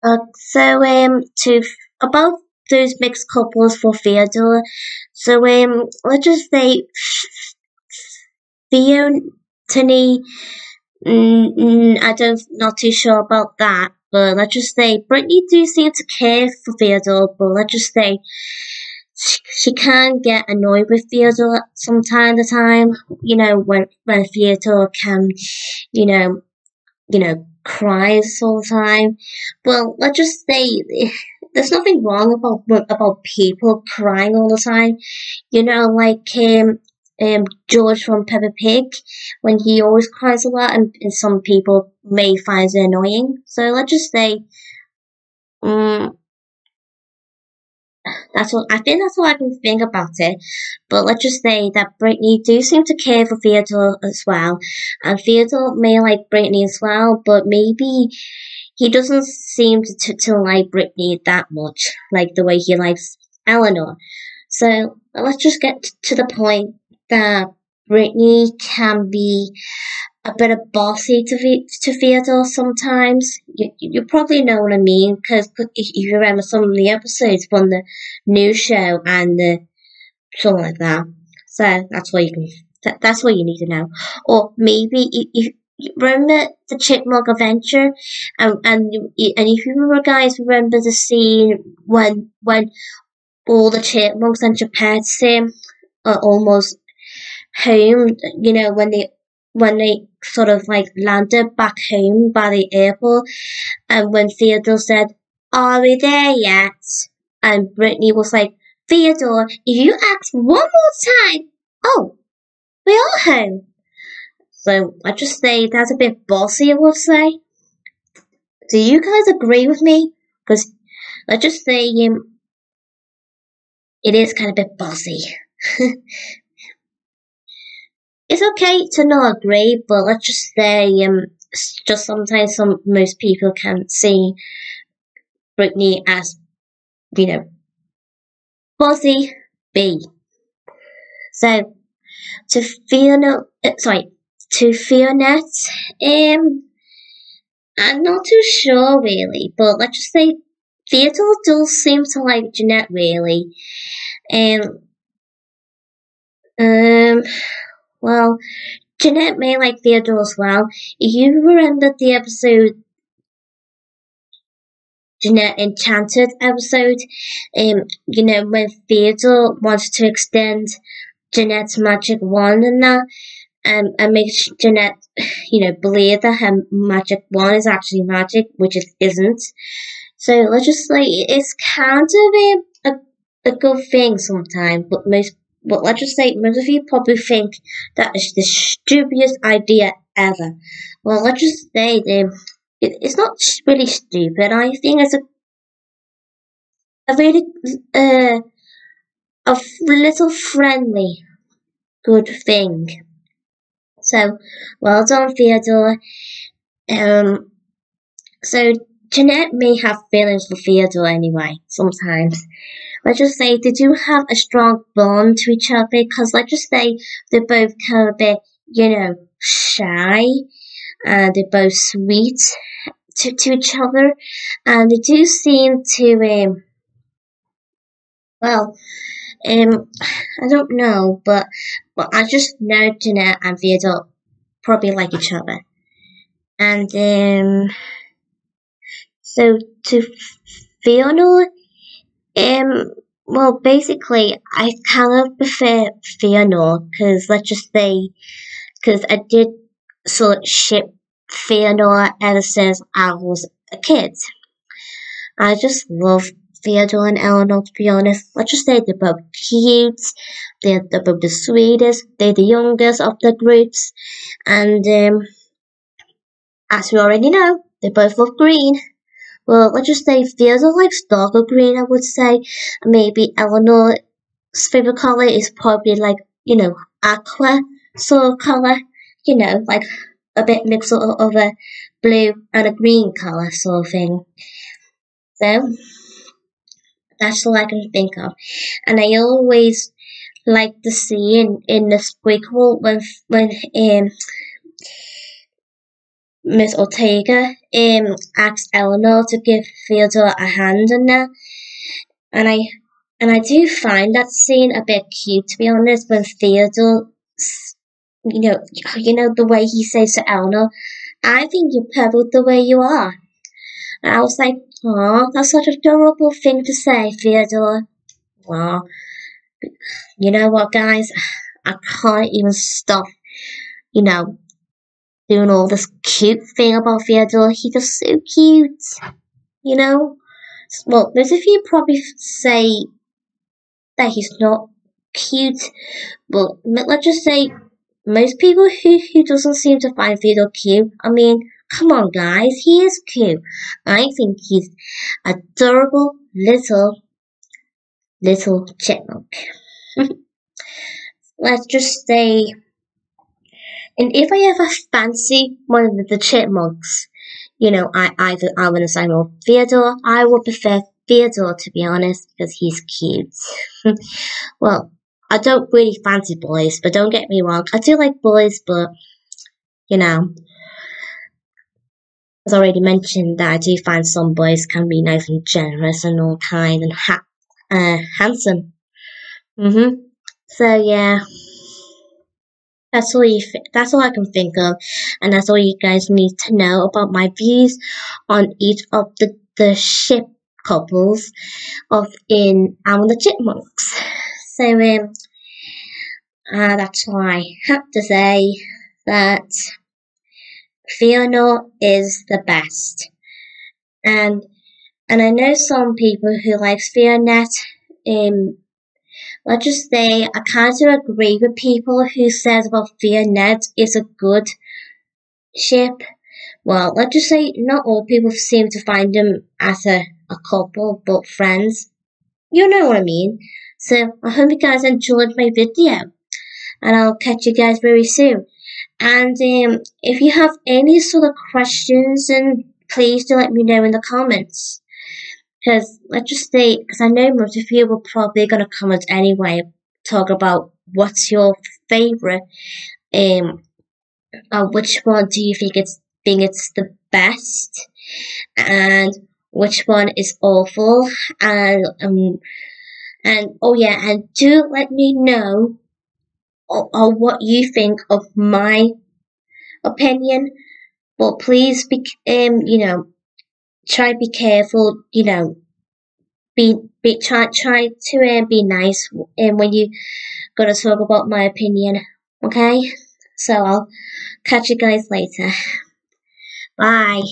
To about those mixed couples for Theodore. Let's just say Theottany. I don't, not too sure about that. But let's just say Brittany do seem to care for Theodore. But let's just say she can get annoyed with Theodore from time to time. When Theodore can, you know, cries all the time. Well, let's just say there's nothing wrong about people crying all the time. George from Peppa Pig, when he always cries a lot, and some people may find it annoying. So let's just say, um, that's what I think. That's all I can think about it. But let's just say that Brittany do seem to care for Theodore as well, and Theodore may like Brittany as well, but maybe he doesn't seem to like Brittany that much, like the way he likes Eleanor. So let's just get to the point that Brittany can be a bit of bossy to Theodore sometimes. You probably know what I mean, because if you remember some of the episodes from the new show and something like that. So that's what you need to know. Or maybe if you remember the Chipmunk Adventure, and if you remember, guys, remember the scene when all the chipmunks and Geppetts are almost home. When they sort of like landed back home by the airport, and when Theodore said, "Are we there yet?" and Brittany was like, "Theodore, if you ask one more time, oh, we are home." So I just say that's a bit bossy, I would say. Do you guys agree with me? Because let's just say it is kind of a bit bossy. It's okay to not agree, but let's just say just sometimes most people can see Brittany as, you know, bossy B. So to Theonette, I'm not too sure really, but let's just say Theodore does seem to like Jeanette really. Um, well, Jeanette may like Theodore as well. If you remember the episode, Jeanette Enchanted episode, when Theodore wanted to extend Jeanette's magic wand and that, and make Jeanette, believe that her magic wand is actually magic, which it isn't. So let's just say it's kind of a good thing sometimes, but let's just say most of you probably think that is the stupidest idea ever. Well, let's just say it's not really stupid. I think it's a really a little friendly good thing. So well done, Theodore. So Jeanette may have feelings for Theodore anyway, sometimes. Let's just say they do have a strong bond to each other, because let's just say they're both kind of a bit, shy, and they're both sweet to each other, and they do seem to, I don't know, but I just know Jeanette and Theodore probably like each other. And, so to Theonor, well, basically, I kind of prefer Theonor, because let's just say, because I did sort of ship Theonor ever since I was a kid. I just love Theodore and Eleanor, to be honest. Let's just say they're both cute, they're both the sweetest, they're the youngest of the groups, and as we already know, they both love green. Well, let's just say Theodore likes darker green, I would say. Maybe Eleanor's favorite color is probably like, aqua sort of color. Like a bit mix of a blue and a green color sort of thing. So, that's all I can think of. And I always like the scene in the squiggle when Miss Ortega asked Eleanor to give Theodore a hand and that, and I do find that scene a bit cute, to be honest, when Theodore, you know the way he says to Eleanor, "I think you're perfect the way you are." And I was like, "Aw, that's such a adorable thing to say, Theodore." Well, you know what, guys? I can't even stop, you know, doing all this cute thing about Theodore. He's just so cute, you know? Well, there's a few probably say that he's not cute, but let's just say most people who doesn't seem to find Theodore cute, I mean, come on guys, he is cute. I think he's adorable little chipmunk. Let's just say, and if I ever fancy one of the chipmunks, you know, I would assign more Theodore. I would prefer Theodore, to be honest, because he's cute. Well, I don't really fancy boys, but don't get me wrong, I do like boys, but, you know, as already mentioned, that I do find some boys can be nice and generous and all kind and handsome. So yeah, that's all I can think of, and that's all you guys need to know about my views on each of the ship couples in the Chipmunks. So that's all I have to say. That Theonor is the best, and I know some people who like Theonette. Let's just say I kind of agree with people who says about Theonette is a good ship. Well, let's just say not all people seem to find them as a couple, but friends. You know what I mean. So I hope you guys enjoyed my video, and I'll catch you guys very soon. And if you have any sort of questions, then please do let me know in the comments. Because let's just say, because I know most of you were probably going to comment anyway, talk about what's your favorite, which one do you think it's the best, and which one is awful, and oh yeah, and do let me know what you think of my opinion. But please be try to be careful, try to be nice when you gotta talk about my opinion, okay? So I'll catch you guys later. Bye.